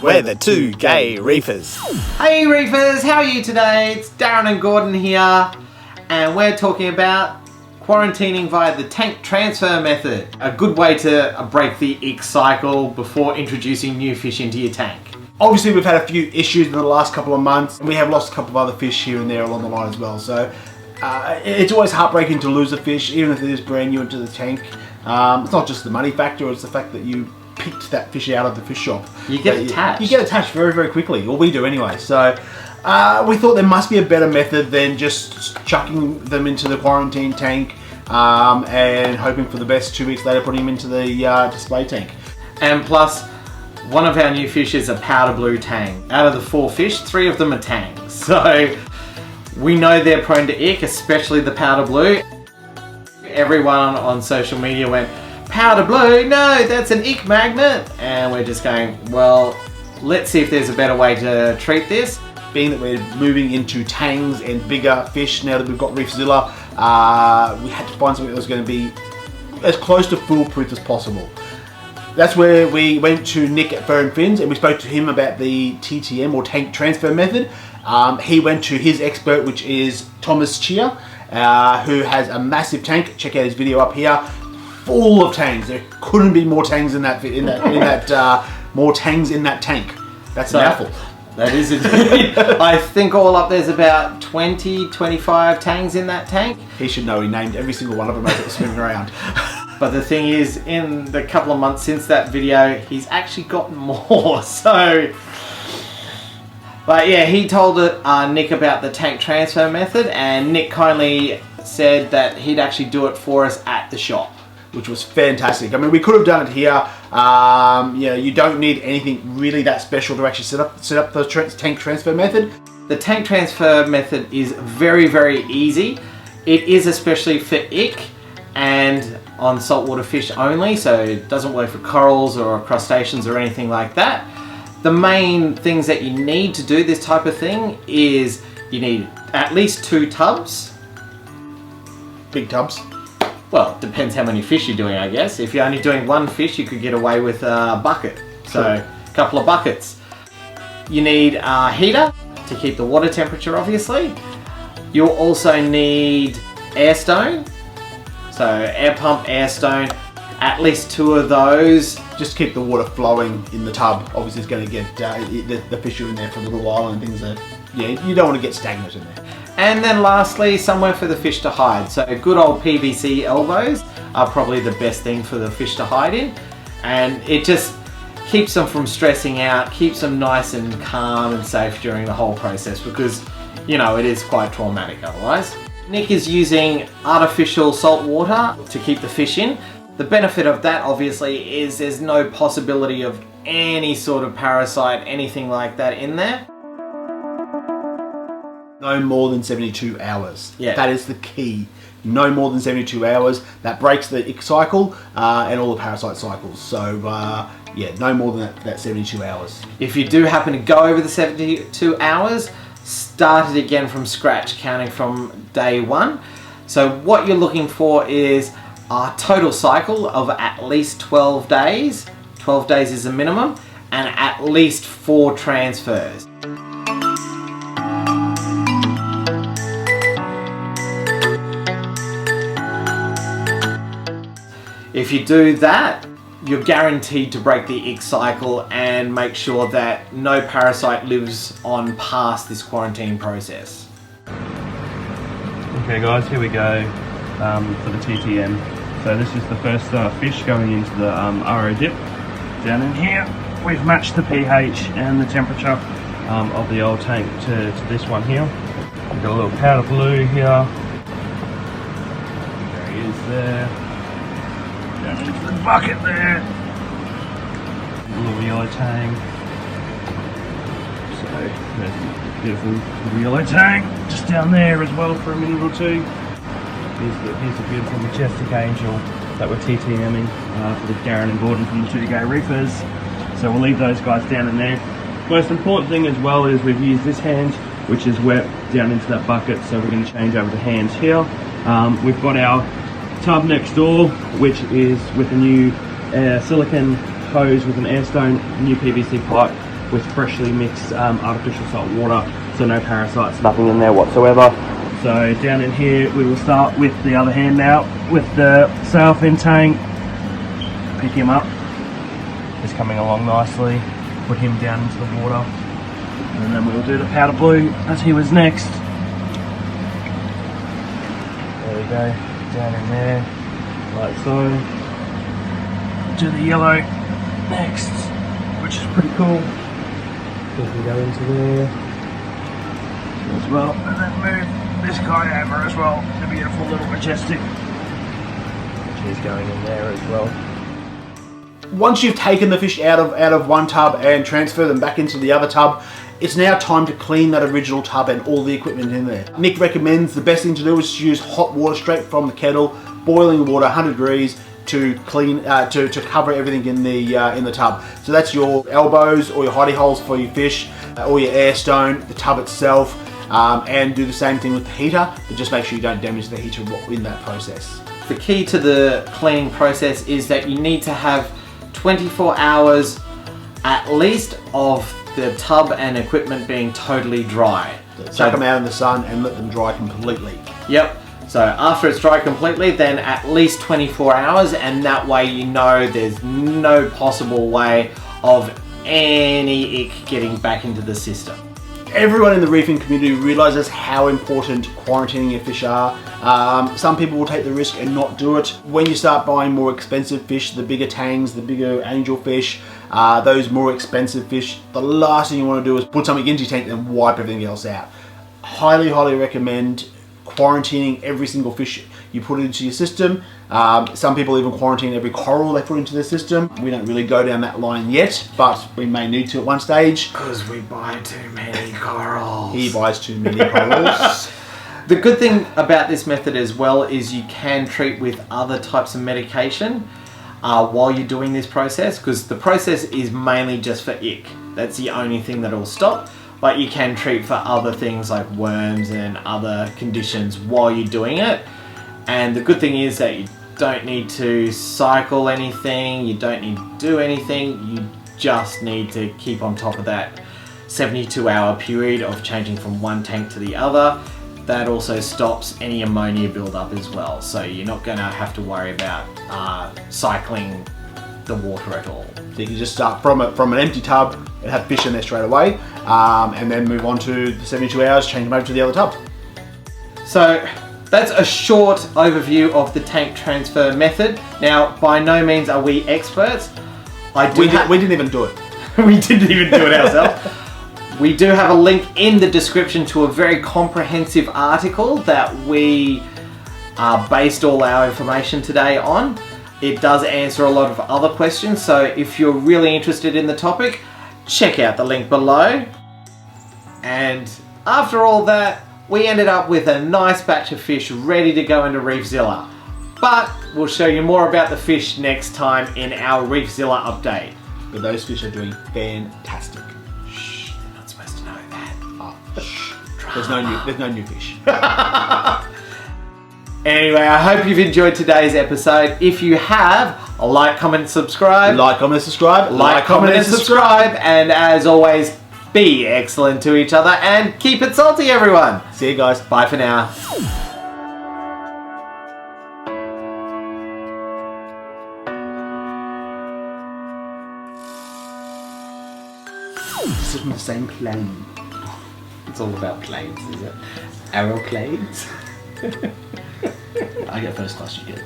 We're the two gay reefers. Hey reefers, how are you today? It's Darren and Gordon here, and we're talking about quarantining via the tank transfer method. A good way to break the ick cycle before introducing new fish into your tank. Obviously we've had a few issues in the last couple of months, and we have lost a couple of other fish here and there along the line as well. So it's always heartbreaking to lose a fish, even if it is brand new into the tank. It's not just the money factor, it's the fact that you picked that fish out of the fish shop. You get attached. You get attached very, very quickly, or we do anyway. So we thought there must be a better method than just chucking them into the quarantine tank and hoping for the best 2 weeks later putting them into the display tank. And plus, one of our new fish is a powder blue tang. Out of the 4 fish, 3 of them are tangs. So we know they're prone to ick, especially the powder blue. Everyone on social media went, powder blue, no, that's an ick magnet. And we're just going, well, let's see if there's a better way to treat this. Being that we're moving into tangs and bigger fish now that we've got Reefzilla, we had to find something that was going to be as close to foolproof as possible. That's where we went to Nick at Fur and Fins and we spoke to him about the TTM or tank transfer method. He went to his expert, which is Thomas Chia, who has a massive tank. Check out his video up here, full of tangs. There couldn't be more tangs in that more tangs in that tank. That's a mouthful. That is indeed. I think all up there's about 20, 25 tangs in that tank. He should know, he named every single one of them as it was swimming around. But the thing is, in the couple of months since that video, he's actually gotten more, so... But yeah, he told Nick about the tank transfer method, and Nick kindly said that he'd actually do it for us at the shop. Which was fantastic. I mean, we could have done it here. You don't need anything really that special to actually set up the tank transfer method. The tank transfer method is very, very easy. It is especially for ick and on saltwater fish only, so it doesn't work for corals or crustaceans or anything like that. The main things that you need to do this type of thing is you need at least 2 tubs. Big tubs. Well, it depends how many fish you're doing, I guess. If you're only doing 1 fish, you could get away with a bucket. So, a couple of buckets. You need a heater to keep the water temperature, obviously. You'll also need air stone. So, air pump, air stone, at least 2 of those. Just keep the water flowing in the tub. Obviously, it's going to get the fish are in there for a little while and things that, you don't want to get stagnant in there. And then lastly, somewhere for the fish to hide. So good old PVC elbows are probably the best thing for the fish to hide in. And it just keeps them from stressing out, keeps them nice and calm and safe during the whole process because, it is quite traumatic otherwise. Nick is using artificial salt water to keep the fish in. The benefit of that obviously is there's no possibility of any sort of parasite, anything like that in there. No more than 72 hours. Yeah. That is the key. No more than 72 hours. That breaks the ick cycle and all the parasite cycles. So, no more than that 72 hours. If you do happen to go over the 72 hours, start it again from scratch, counting from day 1. So what you're looking for is a total cycle of at least 12 days. 12 days is a minimum, and at least 4 transfers. If you do that, you're guaranteed to break the ick cycle and make sure that no parasite lives on past this quarantine process. Okay guys, here we go for the TTM. So this is the first fish going into the RO dip. Down in here, we've matched the pH and the temperature of the old tank to this one here. We've got a little powder blue here. There he is there. Down into the bucket there. A little yellow tang. So there's a beautiful little yellow tang just down there as well for a minute or 2. Here's the beautiful majestic angel that we're TTMing for the Darren and Gordon from the Two Gay Reefers. So we'll leave those guys down in there. Most important thing as well is we've used this hand, which is wet down into that bucket. So we're going to change over the hands here. We've got our tub next door, which is with a new silicone hose with an air stone, new PVC pipe with freshly mixed artificial salt water, so no parasites, nothing in there whatsoever. So down in here we will start with the other hand now, with the sailfin tank. Pick him up, he's coming along nicely, put him down into the water, and then we'll do the powder blue as he was next. There we go, down in there, like so. Do the yellow next, which is pretty cool. We can go into there as well, and then move this guy over as well, the beautiful little majestic. She's going in there as well. Once you've taken the fish out of one tub and transfer them back into the other tub, it's now time to clean that original tub and all the equipment in there. Nick recommends the best thing to do is to use hot water straight from the kettle, boiling water 100 degrees to clean to cover everything in the tub. So that's your elbows or your hidey holes for your fish, or your air stone, the tub itself, and do the same thing with the heater, but just make sure you don't damage the heater in that process. The key to the cleaning process is that you need to have 24 hours at least of the tub and equipment being totally dry. So chuck them out in the sun and let them dry completely. Yep. So after it's dry completely, then at least 24 hours, and that way you know there's no possible way of any ick getting back into the system. Everyone in the reefing community realizes how important quarantining your fish are. Some people will take the risk and not do it. When you start buying more expensive fish, the bigger tangs, the bigger angelfish, those more expensive fish, the last thing you want to do is put something into your tank and wipe everything else out. Highly, highly recommend quarantining every single fish you put into your system. Some people even quarantine every coral they put into their system. We don't really go down that line yet, but we may need to at one stage. Because we buy too many corals. He buys too many corals. The good thing about this method as well is you can treat with other types of medication while you're doing this process, because the process is mainly just for ick. That's the only thing that will stop. But you can treat for other things like worms and other conditions while you're doing it. And the good thing is that you don't need to cycle anything, you don't need to do anything, you just need to keep on top of that 72-hour period of changing from one tank to the other. That also stops any ammonia buildup as well, so you're not going to have to worry about cycling the water at all. So you can just start from an empty tub and have fish in there straight away, and then move on to the 72 hours, change them over to the other tub. So that's a short overview of the tank transfer method. Now, by no means are we experts. We didn't even do it. We didn't even do it ourselves. We do have a link in the description to a very comprehensive article that we based all our information today on. It does answer a lot of other questions, so if you're really interested in the topic, check out the link below. And after all that, we ended up with a nice batch of fish ready to go into Reefzilla. But we'll show you more about the fish next time in our Reefzilla update. But those fish are doing fantastic. Shh, they're not supposed to know that. Oh, shh. There's no new fish. Anyway, I hope you've enjoyed today's episode. If you have, like, comment, subscribe. Like, comment, subscribe. Like, comment, and subscribe. And as always, be excellent to each other and keep it salty, everyone. See you guys. Bye for now. Sit in the same plane. It's all about planes, is it? Aeroplanes? I get first class, you get.